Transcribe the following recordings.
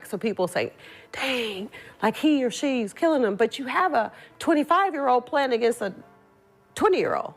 So people say, dang, like he or she's killing them. But you have a 25-year-old playing against a 20-year-old.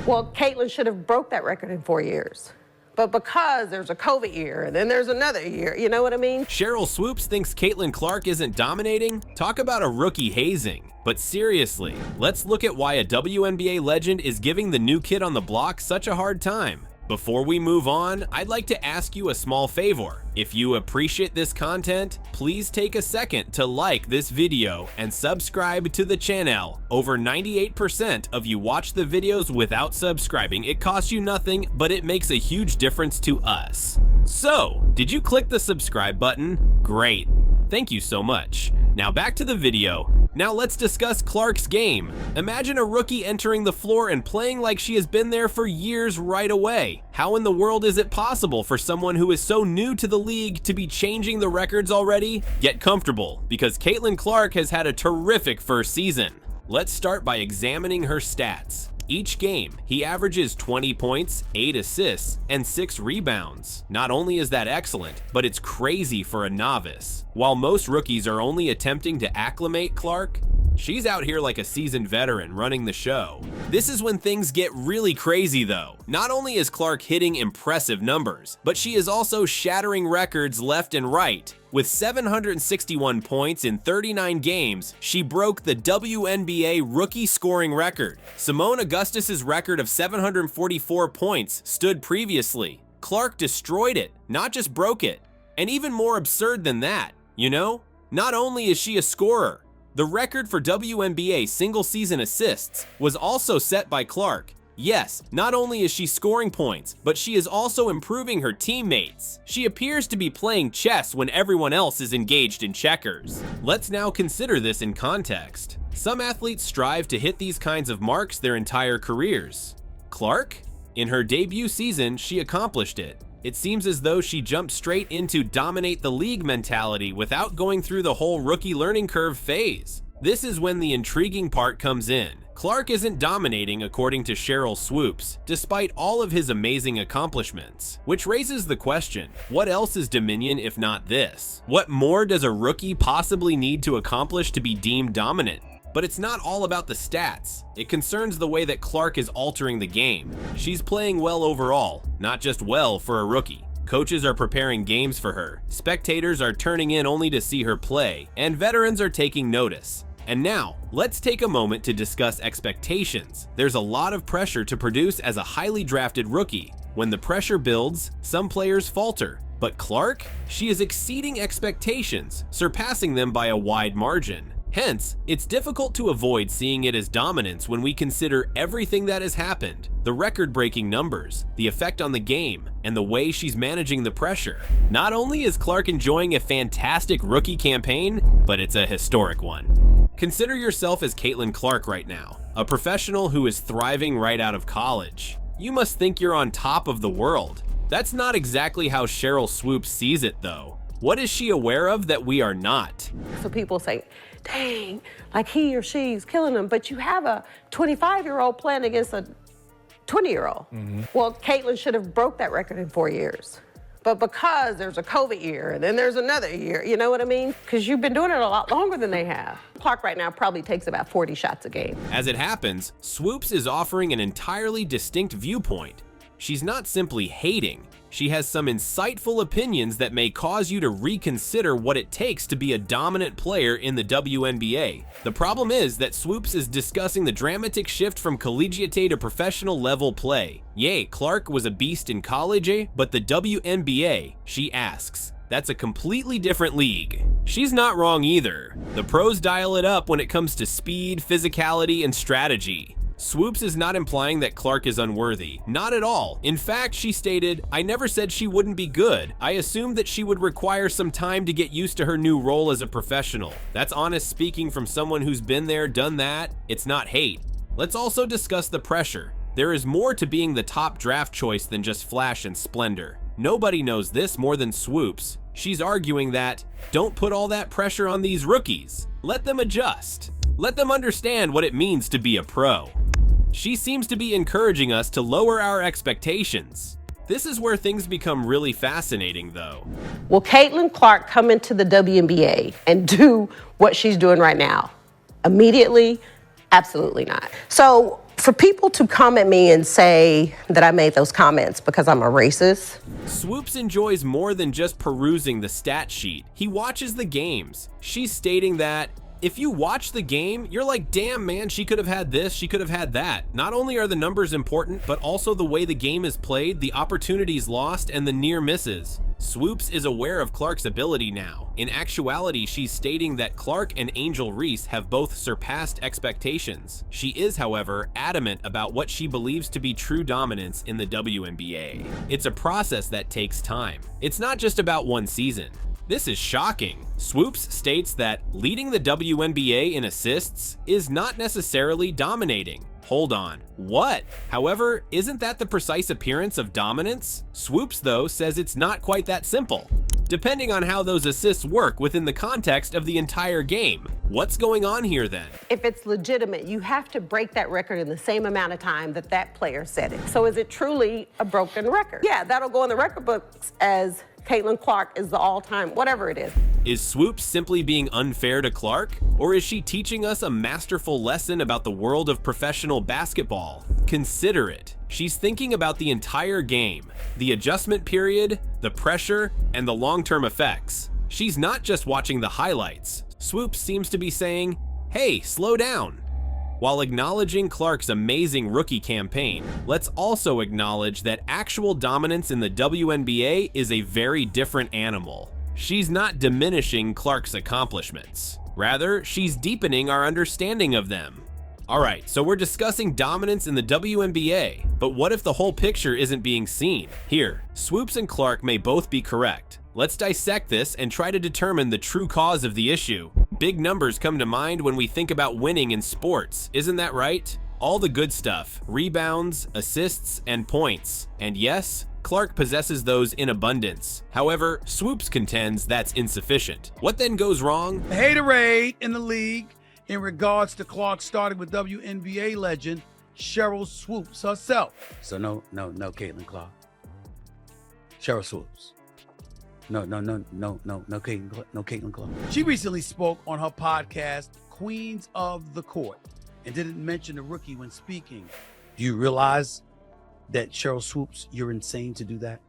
Well, Caitlin should have broke that record in 4 years. But because there's a COVID year and then there's another year, you know what I mean? Sheryl Swoopes thinks Caitlin Clark isn't dominating? Talk about a rookie hazing. But seriously, let's look at why a WNBA legend is giving the new kid on the block such a hard time. Before we move on, I'd like to ask you a small favor. If you appreciate this content, please take a second to like this video and subscribe to the channel. Over 98% of you watch the videos without subscribing. It costs you nothing, but it makes a huge difference to us. So, did you click the subscribe button? Great. Thank you so much. Now back to the video. Now let's discuss Clark's game. Imagine a rookie entering the floor and playing like she has been there for years right away. How in the world is it possible for someone who is so new to the league to be changing the records already? Get comfortable, because Caitlin Clark has had a terrific first season. Let's start by examining her stats. Each game, he averages 20 points, 8 assists, and 6 rebounds. Not only is that excellent, but it's crazy for a novice. While most rookies are only attempting to acclimate Clark, she's out here like a seasoned veteran running the show. This is when things get really crazy though. Not only is Clark hitting impressive numbers, but she is also shattering records left and right. With 761 points in 39 games, she broke the WNBA rookie scoring record. Simone Augustus's record of 744 points stood previously. Clark destroyed it, not just broke it. And even more absurd than that, you know? Not only is she a scorer, the record for WNBA single-season assists was also set by Clark. Yes, not only is she scoring points, but she is also improving her teammates. She appears to be playing chess when everyone else is engaged in checkers. Let's now consider this in context. Some athletes strive to hit these kinds of marks their entire careers. Clark? In her debut season, she accomplished it. It seems as though she jumped straight into dominate the league mentality without going through the whole rookie learning curve phase. This is when the intriguing part comes in. Clark isn't dominating according to Sheryl Swoopes, despite all of his amazing accomplishments. Which raises the question, what else is dominion if not this? What more does a rookie possibly need to accomplish to be deemed dominant? But it's not all about the stats. It concerns the way that Clark is altering the game. She's playing well overall, not just well for a rookie. Coaches are preparing games for her, spectators are turning in only to see her play, and veterans are taking notice. And now, let's take a moment to discuss expectations. There's a lot of pressure to produce as a highly drafted rookie. When the pressure builds, some players falter. But Clark? She is exceeding expectations, surpassing them by a wide margin. Hence, it's difficult to avoid seeing it as dominance when we consider everything that has happened, the record-breaking numbers, the effect on the game, and the way she's managing the pressure. Not only is Clark enjoying a fantastic rookie campaign, but it's a historic one. Consider yourself as Caitlin Clark right now, a professional who is thriving right out of college. You must think you're on top of the world. That's not exactly how Sheryl Swoopes sees it though. What is she aware of that we are not? So people say, dang, like he or she's killing them. But you have a 25-year-old playing against a 20-year-old. Well, Caitlin should have broke that record in 4 years. But because there's a COVID year and then there's another year, you know what I mean? Because you've been doing it a lot longer than they have. Clark right now probably takes about 40 shots a game. As it happens, Swoopes is offering an entirely distinct viewpoint. She's not simply hating. She has some insightful opinions that may cause you to reconsider what it takes to be a dominant player in the WNBA. The problem is that Swoopes is discussing the dramatic shift from collegiate to professional level play. Yay, Clark was a beast in college, but the WNBA, she asks. That's a completely different league. She's not wrong either. The pros dial it up when it comes to speed, physicality, and strategy. Swoopes is not implying that Clark is unworthy, not at all. In fact, she stated, "I never said she wouldn't be good. I assumed that she would require some time to get used to her new role as a professional." That's honest speaking from someone who's been there, done that. It's not hate. Let's also discuss the pressure. There is more to being the top draft choice than just flash and splendor. Nobody knows this more than Swoopes. She's arguing that, don't put all that pressure on these rookies. Let them adjust. Let them understand what it means to be a pro. She seems to be encouraging us to lower our expectations. This is where things become really fascinating, though. Will Caitlin Clark come into the WNBA and do what she's doing right now? Immediately? Absolutely not. So for people to come at me and say that I made those comments because I'm a racist. Swoopes enjoys more than just perusing the stat sheet. He watches the games. She's stating that if you watch the game, you're like, damn man, she could have had this, she could have had that. Not only are the numbers important, but also the way the game is played, the opportunities lost, and the near misses. Swoopes is aware of Clark's ability now. In actuality, she's stating that Clark and Angel Reese have both surpassed expectations. She is, however, adamant about what she believes to be true dominance in the WNBA. It's a process that takes time. It's not just about one season. This is shocking. Swoopes states that leading the WNBA in assists is not necessarily dominating. Hold on, what? However, isn't that the precise appearance of dominance? Swoopes, though, says it's not quite that simple, depending on how those assists work within the context of the entire game. What's going on here then? If it's legitimate, you have to break that record in the same amount of time that that player set it. So is it truly a broken record? Yeah, that'll go in the record books as Caitlin Clark is the all-time, whatever it is. Is Swoopes simply being unfair to Clark? Or is she teaching us a masterful lesson about the world of professional basketball? Consider it. She's thinking about the entire game, the adjustment period, the pressure, and the long-term effects. She's not just watching the highlights. Swoopes seems to be saying, hey, slow down. While acknowledging Clark's amazing rookie campaign, let's also acknowledge that actual dominance in the WNBA is a very different animal. She's not diminishing Clark's accomplishments. Rather, she's deepening our understanding of them. Alright, so we're discussing dominance in the WNBA, but what if the whole picture isn't being seen? Here, Swoopes and Clark may both be correct. Let's dissect this and try to determine the true cause of the issue. Big numbers come to mind when we think about winning in sports, isn't that right? All the good stuff, rebounds, assists, and points. And yes, Clark possesses those in abundance. However, Swoopes contends that's insufficient. What then goes wrong? Haterade in the league in regards to Clark starting with WNBA legend Sheryl Swoopes herself. So no, Caitlin Clark. Sheryl Swoopes. No, Caitlin Clark. She recently spoke on her podcast, Queens of the Court, and didn't mention the rookie when speaking. Do you realize that, Sheryl Swoopes, you're insane to do that?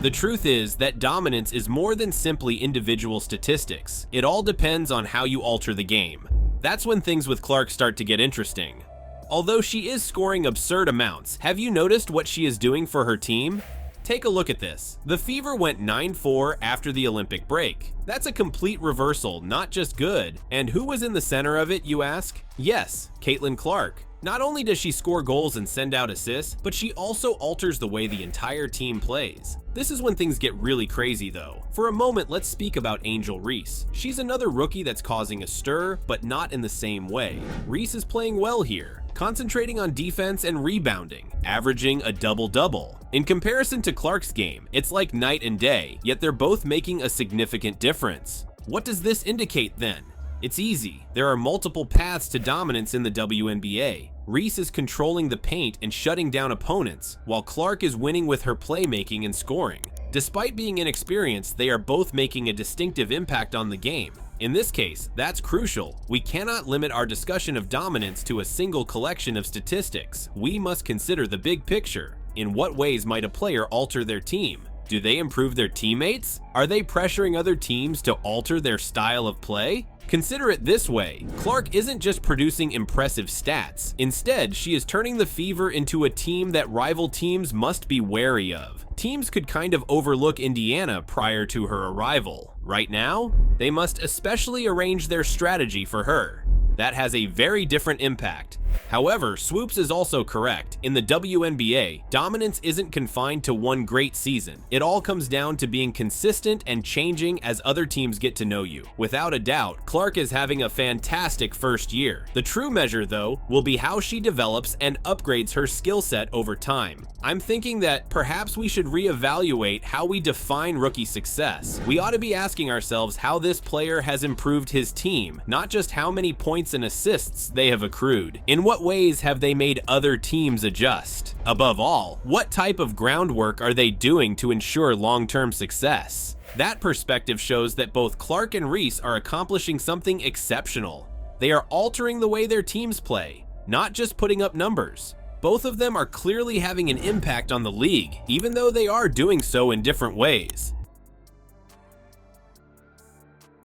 The truth is that dominance is more than simply individual statistics. It all depends on how you alter the game. That's when things with Clark start to get interesting. Although she is scoring absurd amounts, have you noticed what she is doing for her team? Take a look at this. The Fever went 9-4 after the Olympic break. That's a complete reversal, not just good. And who was in the center of it, you ask? Yes, Caitlin Clark. Not only does she score goals and send out assists, but she also alters the way the entire team plays. This is when things get really crazy though. For a moment, let's speak about Angel Reese. She's another rookie that's causing a stir, but not in the same way. Reese is playing well here, concentrating on defense and rebounding, averaging a double-double. In comparison to Clark's game, it's like night and day, yet they're both making a significant difference. What does this indicate then? It's easy. There are multiple paths to dominance in the WNBA. Reese is controlling the paint and shutting down opponents, while Clark is winning with her playmaking and scoring. Despite being inexperienced, they are both making a distinctive impact on the game. In this case, that's crucial. We cannot limit our discussion of dominance to a single collection of statistics. We must consider the big picture. In what ways might a player alter their team? Do they improve their teammates? Are they pressuring other teams to alter their style of play? Consider it this way, Clark isn't just producing impressive stats. Instead, she is turning the Fever into a team that rival teams must be wary of. Teams could kind of overlook Indiana prior to her arrival. Right now, they must especially arrange their strategy for her. That has a very different impact. However, Swoopes is also correct. In the WNBA, dominance isn't confined to one great season. It all comes down to being consistent and changing as other teams get to know you. Without a doubt, Clark is having a fantastic first year. The true measure, though, will be how she develops and upgrades her skill set over time. I'm thinking that perhaps we should reevaluate how we define rookie success. We ought to be asking ourselves how this player has improved his team, not just how many points and assists they have accrued. In In what ways have they made other teams adjust? Above all, what type of groundwork are they doing to ensure long-term success? That perspective shows that both Clark and Reese are accomplishing something exceptional. They are altering the way their teams play, not just putting up numbers. Both of them are clearly having an impact on the league, even though they are doing so in different ways.